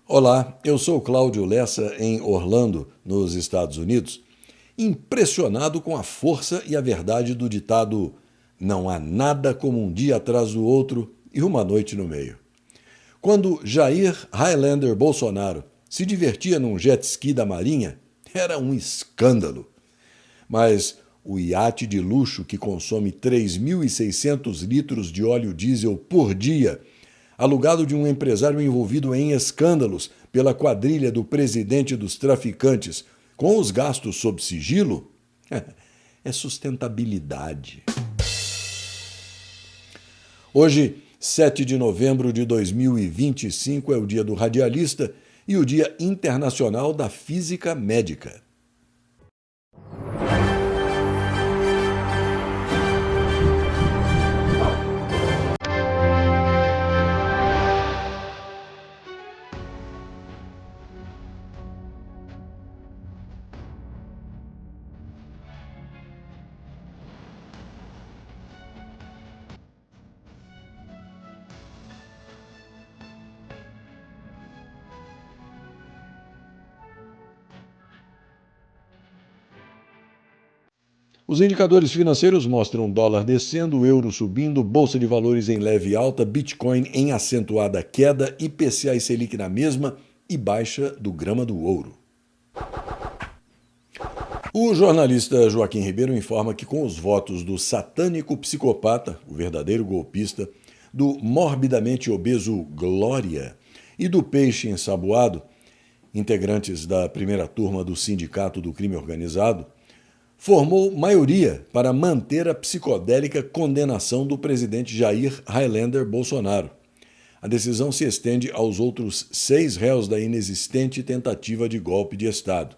Olá, eu sou Cláudio Lessa em Orlando, nos Estados Unidos, impressionado com a força e a verdade do ditado "Não há nada como um dia atrás do outro e uma noite no meio". Quando Jair Highlander Bolsonaro se divertia num jet ski da Marinha, era um escândalo. Mas o iate de luxo que consome 3.600 litros de óleo diesel por dia, alugado de um empresário envolvido em escândalos pela quadrilha do presidente dos traficantes, com os gastos sob sigilo, é sustentabilidade. Hoje, 7 de novembro de 2025, é o Dia do Radialista e o Dia Internacional da Física Médica. Os indicadores financeiros mostram dólar descendo, euro subindo, bolsa de valores em leve alta, Bitcoin em acentuada queda, IPCA e Selic na mesma e baixa do grama do ouro. O jornalista Joaquim Ribeiro informa que com os votos do satânico psicopata, o verdadeiro golpista, do morbidamente obeso Glória e do peixe ensaboado, integrantes da primeira turma do Sindicato do Crime Organizado, formou maioria para manter a psicodélica condenação do presidente Jair Highlander Bolsonaro. A decisão se estende aos outros 6 réus da inexistente tentativa de golpe de Estado.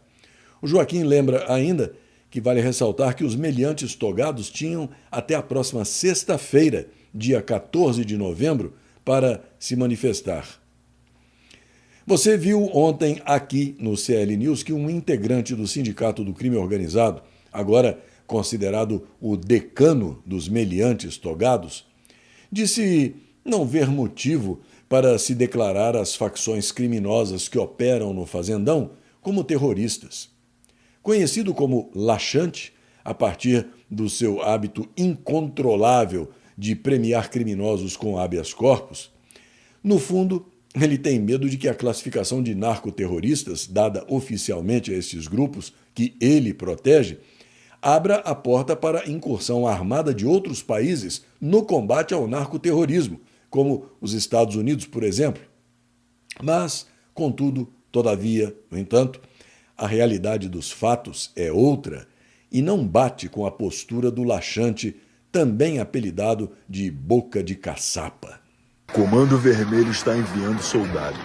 O Joaquim lembra ainda que vale ressaltar que os meliantes togados tinham até a próxima sexta-feira, dia 14 de novembro, para se manifestar. Você viu ontem aqui no CL News que um integrante do Sindicato do Crime Organizado, agora considerado o decano dos meliantes togados, disse não ver motivo para se declarar as facções criminosas que operam no Fazendão como terroristas. Conhecido como laxante, a partir do seu hábito incontrolável de premiar criminosos com habeas corpus, no fundo, ele tem medo de que a classificação de narcoterroristas, dada oficialmente a esses grupos que ele protege, abra a porta para a incursão armada de outros países no combate ao narcoterrorismo, como os Estados Unidos, por exemplo. Mas, contudo, todavia, no entanto, a realidade dos fatos é outra e não bate com a postura do laxante, também apelidado de boca de caçapa. Comando Vermelho está enviando soldados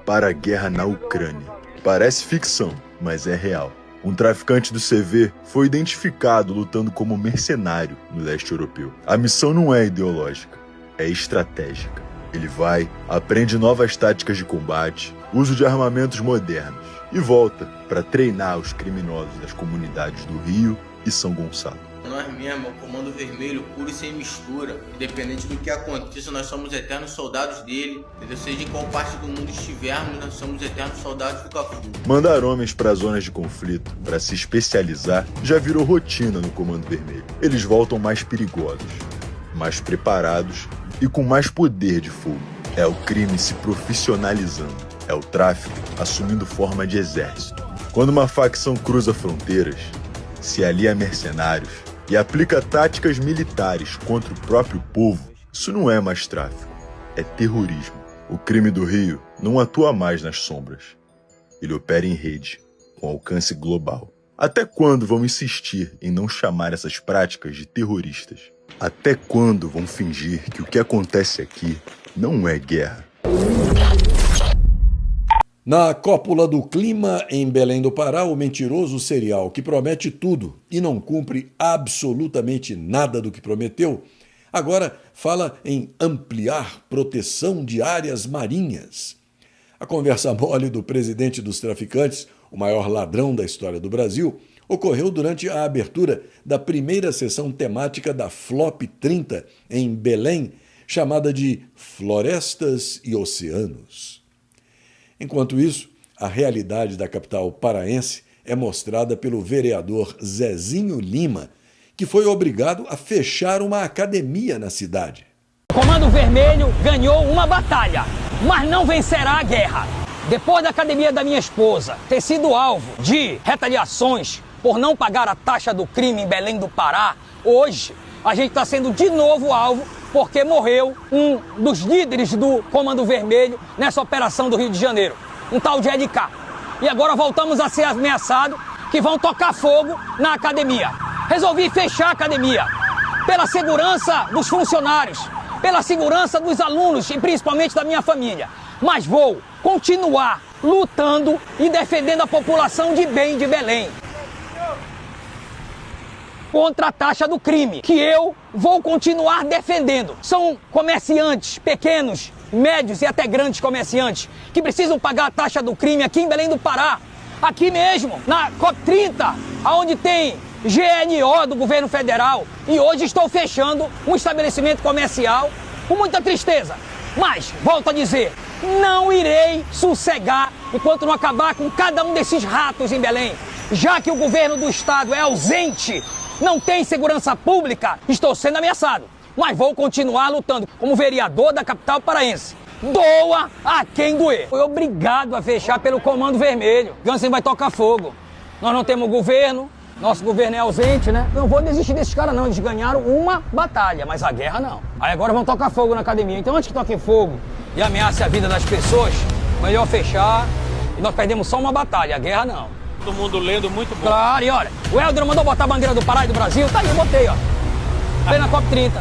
para a guerra na Ucrânia. Parece ficção, mas é real. Um traficante do CV foi identificado lutando como mercenário no leste europeu. A missão não é ideológica, é estratégica. Ele vai, aprende novas táticas de combate, uso de armamentos modernos e volta para treinar os criminosos das comunidades do Rio e São Gonçalo. Nós mesmo, o Comando Vermelho, puro e sem mistura. Independente do que aconteça, nós somos eternos soldados dele. Entendeu? Seja em qual parte do mundo estivermos, nós somos eternos soldados do Cafu. Mandar homens para zonas de conflito para se especializar já virou rotina no Comando Vermelho. Eles voltam mais perigosos, mais preparados e com mais poder de fogo. É o crime se profissionalizando. É o tráfico assumindo forma de exército. Quando uma facção cruza fronteiras, se alia a mercenários e aplica táticas militares contra o próprio povo, isso não é mais tráfico, é terrorismo. O crime do Rio não atua mais nas sombras. Ele opera em rede, com alcance global. Até quando vão insistir em não chamar essas práticas de terroristas? Até quando vão fingir que o que acontece aqui não é guerra? Na cópula do clima, em Belém do Pará, o mentiroso serial que promete tudo e não cumpre absolutamente nada do que prometeu, agora fala em ampliar proteção de áreas marinhas. A conversa mole do presidente dos traficantes, o maior ladrão da história do Brasil, ocorreu durante a abertura da primeira sessão temática da Flop 30 em Belém, chamada de Florestas e Oceanos. Enquanto isso, a realidade da capital paraense é mostrada pelo vereador Zezinho Lima, que foi obrigado a fechar uma academia na cidade. O Comando Vermelho ganhou uma batalha, mas não vencerá a guerra. Depois da academia da minha esposa ter sido alvo de retaliações por não pagar a taxa do crime em Belém do Pará, hoje a gente está sendo de novo alvo porque morreu um dos líderes do Comando Vermelho nessa operação do Rio de Janeiro, um tal de LK. E agora voltamos a ser ameaçados que vão tocar fogo na academia. Resolvi fechar a academia pela segurança dos funcionários, pela segurança dos alunos e principalmente da minha família. Mas vou continuar lutando e defendendo a população de bem de Belém contra a taxa do crime, que eu vou continuar defendendo. São comerciantes pequenos, médios e até grandes comerciantes que precisam pagar a taxa do crime aqui em Belém do Pará, aqui mesmo, na COP30, onde tem GNO do governo federal, e hoje estou fechando um estabelecimento comercial com muita tristeza. Mas, volto a dizer, não irei sossegar enquanto não acabar com cada um desses ratos em Belém. Já que o governo do estado é ausente, não tem segurança pública, estou sendo ameaçado. Mas vou continuar lutando como vereador da capital paraense. Doa a quem doer. Foi obrigado a fechar pelo Comando Vermelho. Gansen vai tocar fogo. Nós não temos governo, nosso governo é ausente, né? Não vou desistir desses caras não, eles ganharam uma batalha, mas a guerra não. Aí agora vão tocar fogo na academia. Então antes que toquem fogo e ameace a vida das pessoas, melhor fechar e nós perdemos só uma batalha, a guerra não. Todo mundo lendo, muito bom. Claro, e olha, o Helder mandou botar a bandeira do Pará e do Brasil, tá aí, eu botei, ó. Aí na COP30.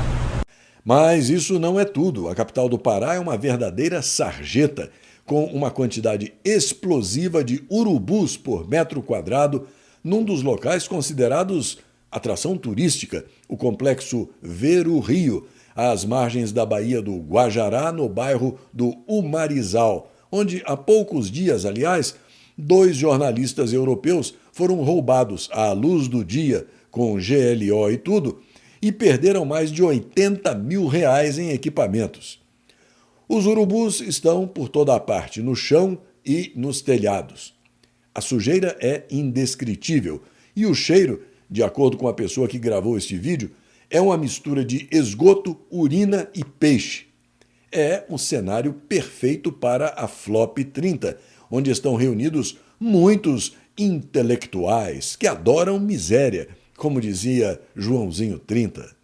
Mas isso não é tudo. A capital do Pará é uma verdadeira sarjeta, com uma quantidade explosiva de urubus por metro quadrado, num dos locais considerados atração turística, o complexo Veru Rio, às margens da Baía do Guajará, no bairro do Umarizal, onde há poucos dias, aliás, 2 jornalistas europeus foram roubados à luz do dia, com GLO e tudo, e perderam mais de R$80 mil em equipamentos. Os urubus estão por toda a parte, no chão e nos telhados. A sujeira é indescritível e o cheiro, de acordo com a pessoa que gravou este vídeo, é uma mistura de esgoto, urina e peixe. É um cenário perfeito para a Flop 30, onde estão reunidos muitos intelectuais que adoram miséria, como dizia Joãozinho 30.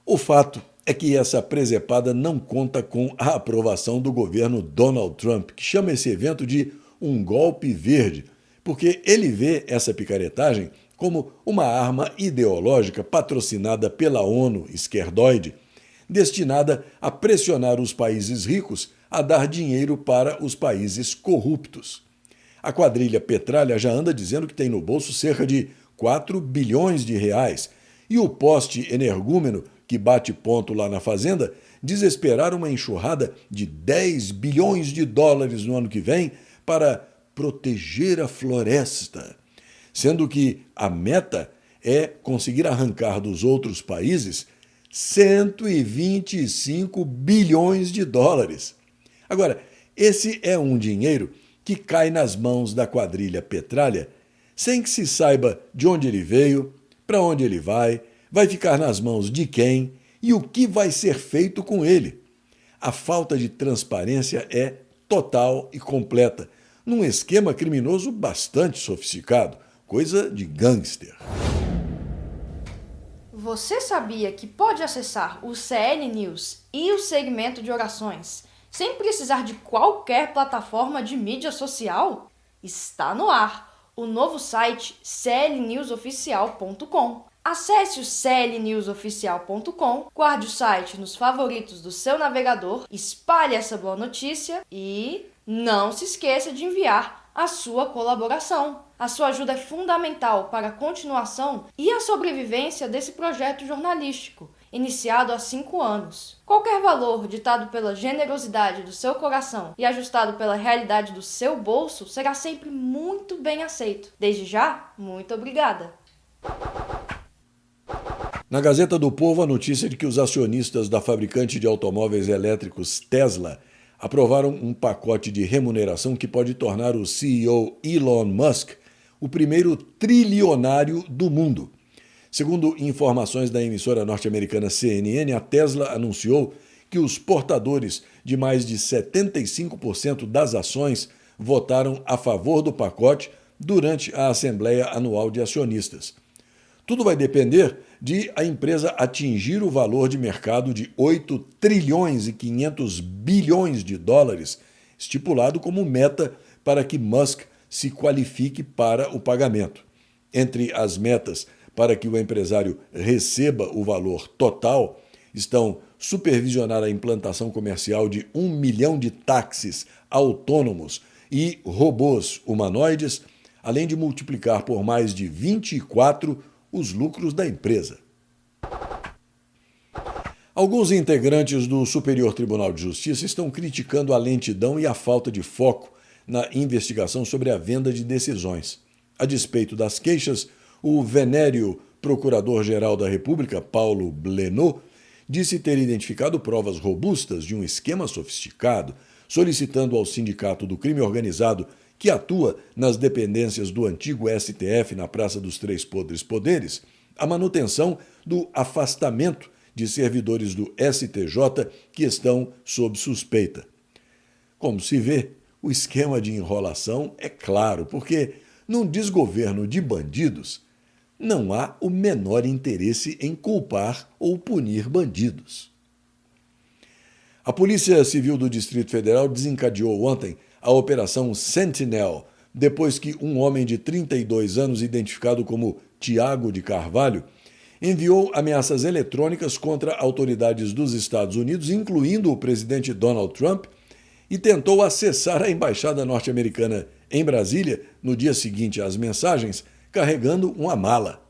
O fato é que essa presepada não conta com a aprovação do governo Donald Trump, que chama esse evento de um golpe verde, porque ele vê essa picaretagem como uma arma ideológica patrocinada pela ONU esquerdoide, destinada a pressionar os países ricos a dar dinheiro para os países corruptos. A quadrilha Petralha já anda dizendo que tem no bolso cerca de 4 bilhões de reais, e o poste energúmeno, que bate ponto lá na fazenda, diz esperar uma enxurrada de 10 bilhões de dólares no ano que vem para proteger a floresta, sendo que a meta é conseguir arrancar dos outros países 125 bilhões de dólares. Agora, esse é um dinheiro que cai nas mãos da quadrilha Petralha sem que se saiba de onde ele veio, para onde ele vai ficar nas mãos de quem e o que vai ser feito com ele. A falta de transparência é total e completa, num esquema criminoso bastante sofisticado, coisa de gangster. Você sabia que pode acessar o CL News e o segmento de orações sem precisar de qualquer plataforma de mídia social? Está no ar o novo site clnewsoficial.com. Acesse o clnewsoficial.com, guarde o site nos favoritos do seu navegador, espalhe essa boa notícia e não se esqueça de enviar a sua colaboração. A sua ajuda é fundamental para a continuação e a sobrevivência desse projeto jornalístico, iniciado há 5 anos. Qualquer valor ditado pela generosidade do seu coração e ajustado pela realidade do seu bolso será sempre muito bem aceito. Desde já, muito obrigada! Na Gazeta do Povo, a notícia de que os acionistas da fabricante de automóveis elétricos Tesla aprovaram um pacote de remuneração que pode tornar o CEO Elon Musk o primeiro trilionário do mundo. Segundo informações da emissora norte-americana CNN, a Tesla anunciou que os portadores de mais de 75% das ações votaram a favor do pacote durante a Assembleia Anual de Acionistas. Tudo vai depender de a empresa atingir o valor de mercado de 8 trilhões e 500 bilhões de dólares, estipulado como meta para que Musk se qualifique para o pagamento. Entre as metas para que o empresário receba o valor total estão supervisionar a implantação comercial de 1 milhão de táxis autônomos e robôs humanoides, além de multiplicar por mais de 24 os lucros da empresa. Alguns integrantes do Superior Tribunal de Justiça estão criticando a lentidão e a falta de foco na investigação sobre a venda de decisões. A despeito das queixas, o venéreo Procurador-Geral da República, Paulo Blenot, disse ter identificado provas robustas de um esquema sofisticado, solicitando ao Sindicato do Crime Organizado, que atua nas dependências do antigo STF na Praça dos Três Poderes, a manutenção do afastamento de servidores do STJ que estão sob suspeita. Como se vê, o esquema de enrolação é claro, porque num desgoverno de bandidos, não há o menor interesse em culpar ou punir bandidos. A Polícia Civil do Distrito Federal desencadeou ontem a Operação Sentinel, depois que um homem de 32 anos, identificado como Tiago de Carvalho, enviou ameaças eletrônicas contra autoridades dos Estados Unidos, incluindo o presidente Donald Trump, e tentou acessar a embaixada norte-americana em Brasília no dia seguinte às mensagens, carregando uma mala.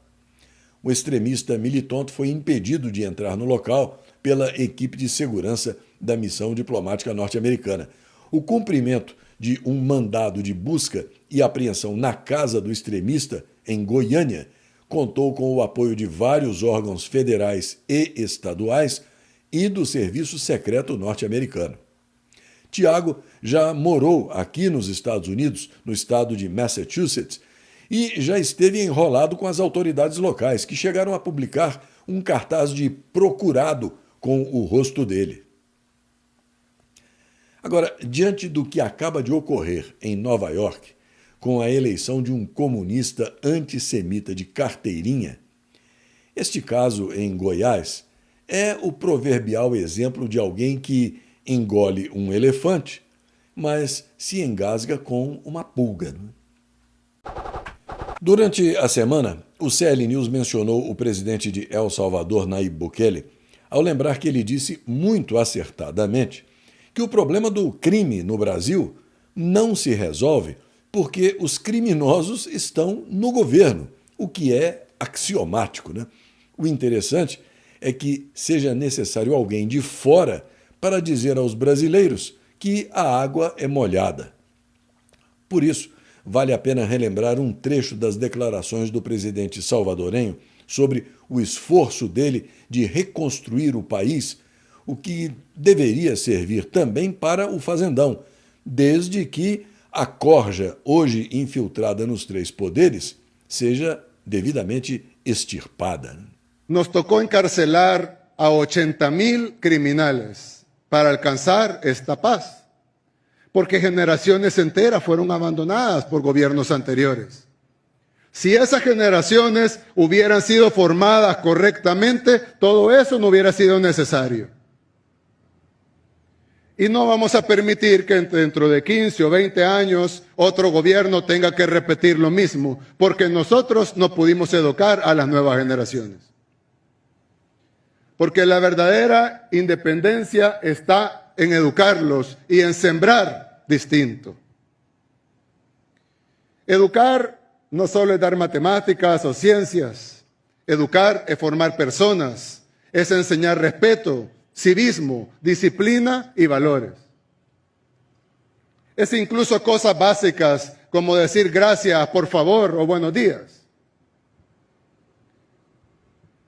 O extremista militonto foi impedido de entrar no local pela equipe de segurança da missão diplomática norte-americana. O cumprimento de um mandado de busca e apreensão na casa do extremista, em Goiânia, contou com o apoio de vários órgãos federais e estaduais e do Serviço Secreto norte-americano. Tiago já morou aqui nos Estados Unidos, no estado de Massachusetts, e já esteve enrolado com as autoridades locais, que chegaram a publicar um cartaz de procurado com o rosto dele. Agora, diante do que acaba de ocorrer em Nova York, com a eleição de um comunista antissemita de carteirinha, este caso em Goiás é o proverbial exemplo de alguém que engole um elefante, mas se engasga com uma pulga. Durante a semana, o CL News mencionou o presidente de El Salvador, Nayib Bukele, ao lembrar que ele disse muito acertadamente que o problema do crime no Brasil não se resolve porque os criminosos estão no governo, o que é axiomático, né? O interessante é que seja necessário alguém de fora para dizer aos brasileiros que a água é molhada. Por isso, vale a pena relembrar um trecho das declarações do presidente salvadorenho sobre o esforço dele de reconstruir o país, o que deveria servir também para o fazendão, desde que a corja, hoje infiltrada nos três poderes, seja devidamente extirpada. Nos tocó encarcelar a 80.000 criminales para alcanzar esta paz, porque generaciones enteras fueron abandonadas por gobiernos anteriores. Si esas generaciones hubieran sido formadas correctamente, todo eso no hubiera sido necesario. Y no vamos a permitir que dentro de 15 o 20 años otro gobierno tenga que repetir lo mismo, porque nosotros no pudimos educar a las nuevas generaciones. Porque la verdadera independencia está en educarlos y en sembrar distinto. Educar no solo es dar matemáticas o ciencias. Educar es formar personas, es enseñar respeto, civismo, disciplina y valores. Es incluso cosas básicas como decir gracias, por favor o buenos días.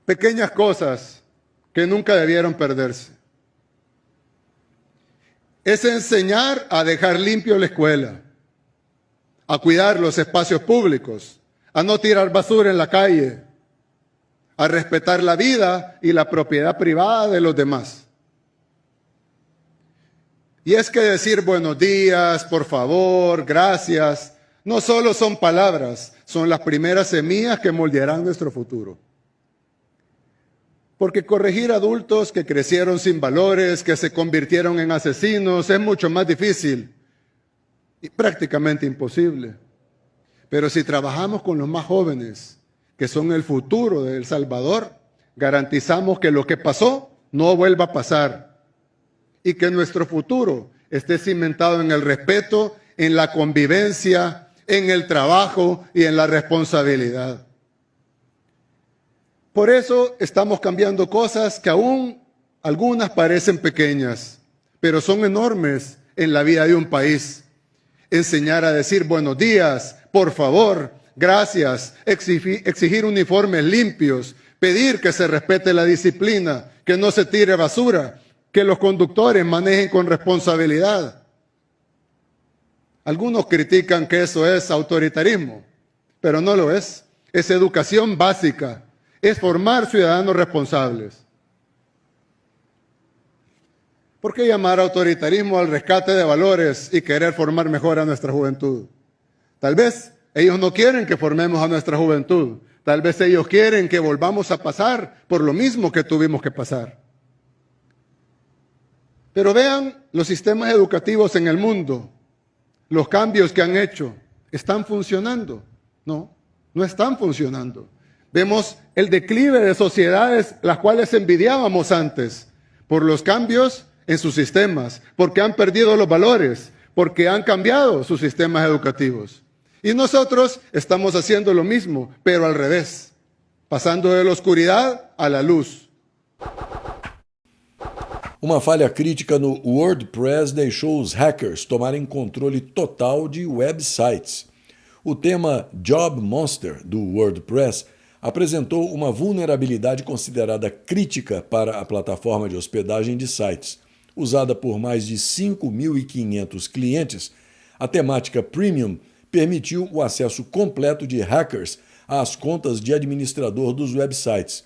Pequeñas cosas que nunca debieron perderse. es enseñar a dejar limpio la escuela, a cuidar los espacios públicos, a no tirar basura en la calle, a respetar la vida y la propiedad privada de los demás. Y es que decir buenos días, por favor, gracias, no solo son palabras, son las primeras semillas que moldearán nuestro futuro. Porque corregir adultos que crecieron sin valores, que se convirtieron en asesinos, es mucho más difícil y prácticamente imposible. Pero si trabajamos con los más jóvenes, que son el futuro de El Salvador, garantizamos que lo que pasó no vuelva a pasar y que nuestro futuro esté cimentado en el respeto, en la convivencia, en el trabajo y en la responsabilidad. Por eso estamos cambiando cosas que aún algunas parecen pequeñas, pero son enormes en la vida de un país. Enseñar a decir buenos días, por favor, gracias, exigir uniformes limpios, pedir que se respete la disciplina, que no se tire basura, que los conductores manejen con responsabilidad. Algunos critican que eso es autoritarismo, pero no lo es. Es educación básica, es formar ciudadanos responsables. ¿Por qué llamar autoritarismo al rescate de valores y querer formar mejor a nuestra juventud? Tal vez ellos no quieren que formemos a nuestra juventud. Tal vez ellos quieren que volvamos a pasar por lo mismo que tuvimos que pasar. Pero vean los sistemas educativos en el mundo. Los cambios que han hecho, ¿están funcionando? No, no están funcionando. Vemos el declive de sociedades las cuales envidiábamos antes por los cambios en sus sistemas, porque han perdido los valores, porque han cambiado sus sistemas educativos. Y nosotros estamos haciendo lo mismo, pero al revés, pasando de la oscuridad a la luz. Uma falha crítica no WordPress deixou os hackers tomarem controle total de websites. O tema Job Monster do WordPress apresentou uma vulnerabilidade considerada crítica para a plataforma de hospedagem de sites. Usada por mais de 5.500 clientes, a temática Premium permitiu o acesso completo de hackers às contas de administrador dos websites.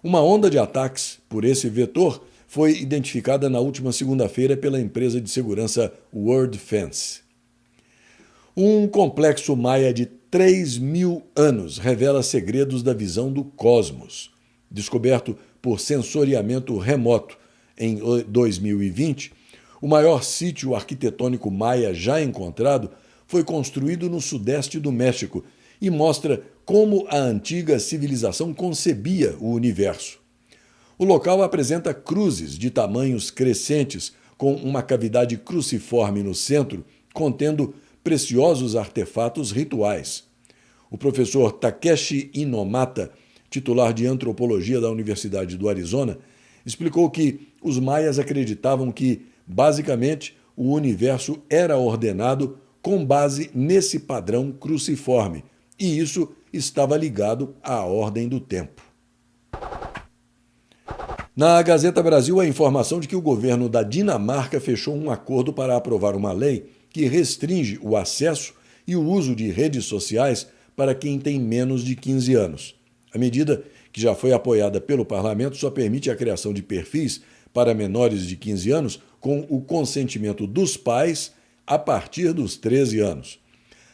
Uma onda de ataques por esse vetor foi identificada na última segunda-feira pela empresa de segurança WordFence. Um complexo maia de 3.000 anos revela segredos da visão do cosmos. Descoberto por sensoriamento remoto em 2020, o maior sítio arquitetônico maia já encontrado foi construído no sudeste do México e mostra como a antiga civilização concebia o universo. O local apresenta cruzes de tamanhos crescentes, com uma cavidade cruciforme no centro, contendo preciosos artefatos rituais. O professor Takeshi Inomata, titular de antropologia da Universidade do Arizona, explicou que os maias acreditavam que, basicamente, o universo era ordenado com base nesse padrão cruciforme, e isso estava ligado à ordem do tempo. Na Gazeta Brasil, a informação de que o governo da Dinamarca fechou um acordo para aprovar uma lei que restringe o acesso e o uso de redes sociais para quem tem menos de 15 anos. A medida, que já foi apoiada pelo parlamento, só permite a criação de perfis para menores de 15 anos com o consentimento dos pais a partir dos 13 anos.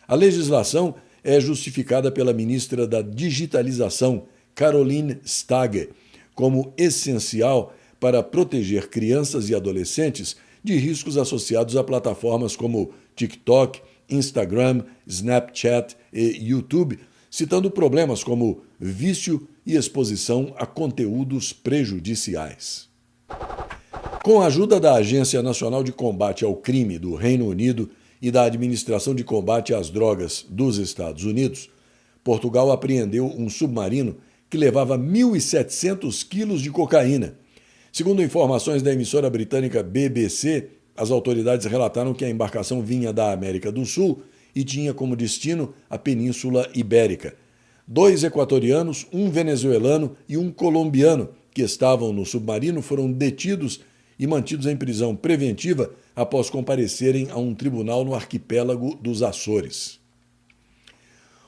A legislação é justificada pela ministra da Digitalização, Caroline Stagger, como essencial para proteger crianças e adolescentes de riscos associados a plataformas como TikTok, Instagram, Snapchat e YouTube, citando problemas como vício e exposição a conteúdos prejudiciais. Com a ajuda da Agência Nacional de Combate ao Crime do Reino Unido e da Administração de Combate às Drogas dos Estados Unidos, Portugal apreendeu um submarino que levava 1.700 quilos de cocaína. Segundo informações da emissora britânica BBC, as autoridades relataram que a embarcação vinha da América do Sul e tinha como destino a Península Ibérica. 2 equatorianos, um venezuelano e um colombiano que estavam no submarino foram detidos e mantidos em prisão preventiva após comparecerem a um tribunal no arquipélago dos Açores.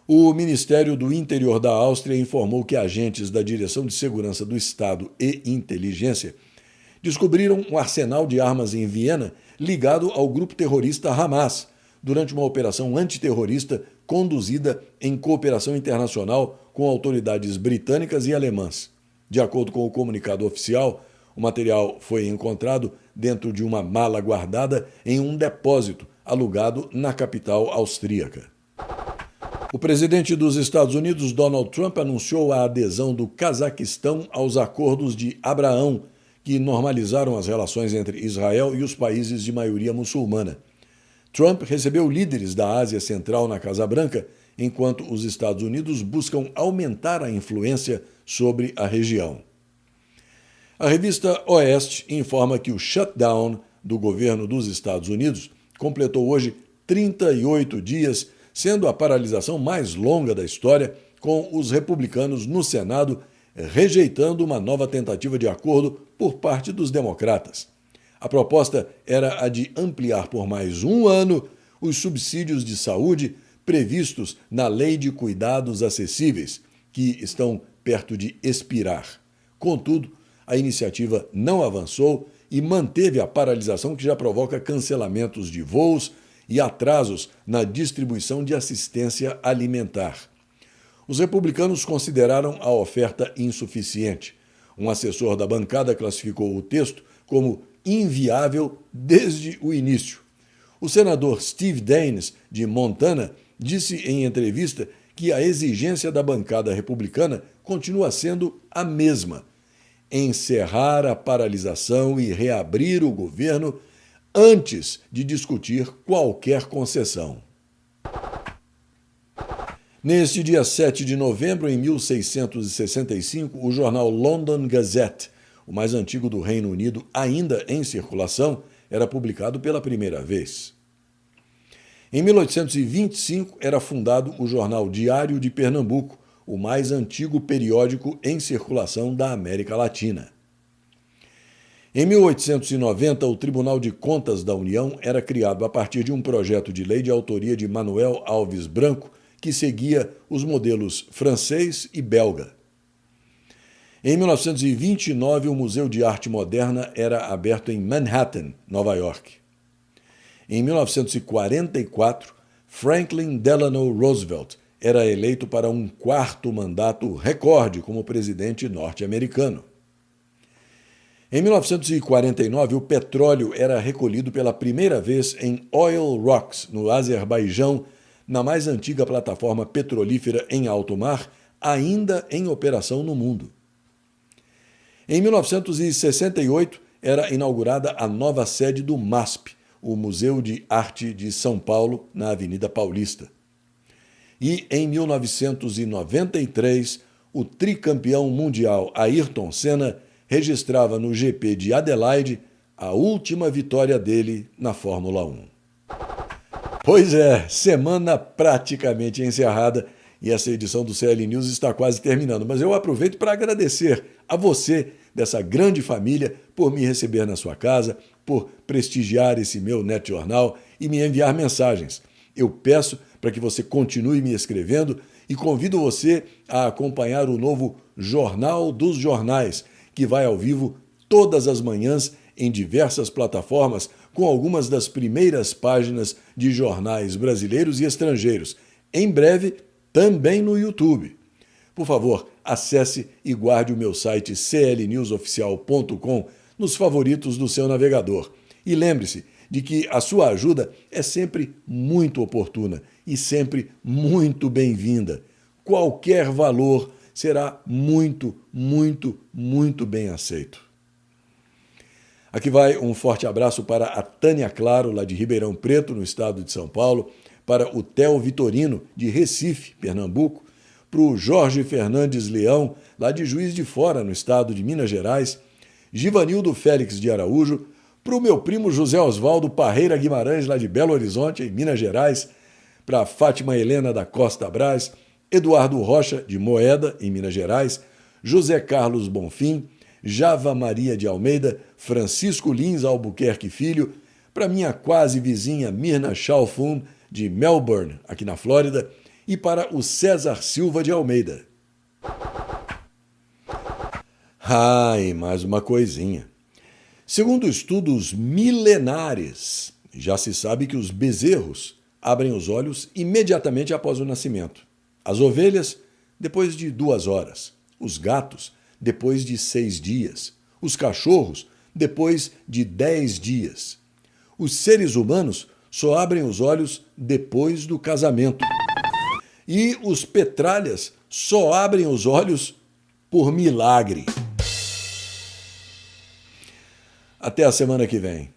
O Ministério do Interior da Áustria informou que agentes da Direção de Segurança do Estado e Inteligência descobriram um arsenal de armas em Viena ligado ao grupo terrorista Hamas, durante uma operação antiterrorista conduzida em cooperação internacional com autoridades britânicas e alemãs. De acordo com o comunicado oficial, o material foi encontrado dentro de uma mala guardada em um depósito alugado na capital austríaca. O presidente dos Estados Unidos, Donald Trump, anunciou a adesão do Cazaquistão aos Acordos de Abraão, que normalizaram as relações entre Israel e os países de maioria muçulmana. Trump recebeu líderes da Ásia Central na Casa Branca, enquanto os Estados Unidos buscam aumentar a influência sobre a região. A revista Oeste informa que o shutdown do governo dos Estados Unidos completou hoje 38 dias, sendo a paralisação mais longa da história, com os republicanos no Senado rejeitando uma nova tentativa de acordo por parte dos democratas. A proposta era a de ampliar por mais um ano os subsídios de saúde previstos na Lei de Cuidados Acessíveis, que estão perto de expirar. Contudo, a iniciativa não avançou e manteve a paralisação que já provoca cancelamentos de voos e atrasos na distribuição de assistência alimentar. Os republicanos consideraram a oferta insuficiente. Um assessor da bancada classificou o texto como inviável desde o início. O senador Steve Daines, de Montana, disse em entrevista que a exigência da bancada republicana continua sendo a mesma: encerrar a paralisação e reabrir o governo antes de discutir qualquer concessão. Neste dia 7 de novembro, em 1665, o jornal London Gazette, o mais antigo do Reino Unido ainda em circulação, era publicado pela primeira vez. Em 1825, era fundado o jornal Diário de Pernambuco, o mais antigo periódico em circulação da América Latina. Em 1890, o Tribunal de Contas da União era criado a partir de um projeto de lei de autoria de Manuel Alves Branco, que seguia os modelos francês e belga. Em 1929, o Museu de Arte Moderna era aberto em Manhattan, Nova York. Em 1944, Franklin Delano Roosevelt era eleito para um quarto mandato recorde como presidente norte-americano. Em 1949, o petróleo era recolhido pela primeira vez em Oil Rocks, no Azerbaijão, na mais antiga plataforma petrolífera em alto mar, ainda em operação no mundo. Em 1968, era inaugurada a nova sede do MASP, o Museu de Arte de São Paulo, na Avenida Paulista. E, em 1993, o tricampeão mundial Ayrton Senna registrava no GP de Adelaide a última vitória dele na Fórmula 1. Pois é, semana praticamente encerrada e essa edição do CL News está quase terminando, mas eu aproveito para agradecer a você dessa grande família por me receber na sua casa, por prestigiar esse meu NetJornal e me enviar mensagens. Eu peço para que você continue me escrevendo e convido você a acompanhar o novo Jornal dos Jornais, que vai ao vivo todas as manhãs em diversas plataformas, com algumas das primeiras páginas de jornais brasileiros e estrangeiros. Em breve, também no YouTube. Por favor, acesse e guarde o meu site clnewsoficial.com nos favoritos do seu navegador. E lembre-se de que a sua ajuda é sempre muito oportuna e sempre muito bem-vinda. Qualquer valor será muito, muito, muito bem aceito. Aqui vai um forte abraço para a Tânia Claro, lá de Ribeirão Preto, no estado de São Paulo, para o Theo Vitorino, de Recife, Pernambuco, para o Jorge Fernandes Leão, lá de Juiz de Fora, no estado de Minas Gerais, Givanildo Félix de Araújo, para o meu primo José Osvaldo Parreira Guimarães, lá de Belo Horizonte, em Minas Gerais, para a Fátima Helena da Costa Brás, Eduardo Rocha, de Moeda, em Minas Gerais, José Carlos Bonfim, Java Maria de Almeida, Francisco Lins Albuquerque Filho, para minha quase vizinha Mirna Chalfun, de Melbourne, aqui na Flórida, e para o César Silva de Almeida. E mais uma coisinha. Segundo estudos milenares, já se sabe que os bezerros abrem os olhos imediatamente após o nascimento. As ovelhas, depois de 2 horas. Os gatos, depois de 6 dias. Os cachorros, depois de 10 dias. Os seres humanos só abrem os olhos depois do casamento. E os petralhas só abrem os olhos por milagre. Até a semana que vem.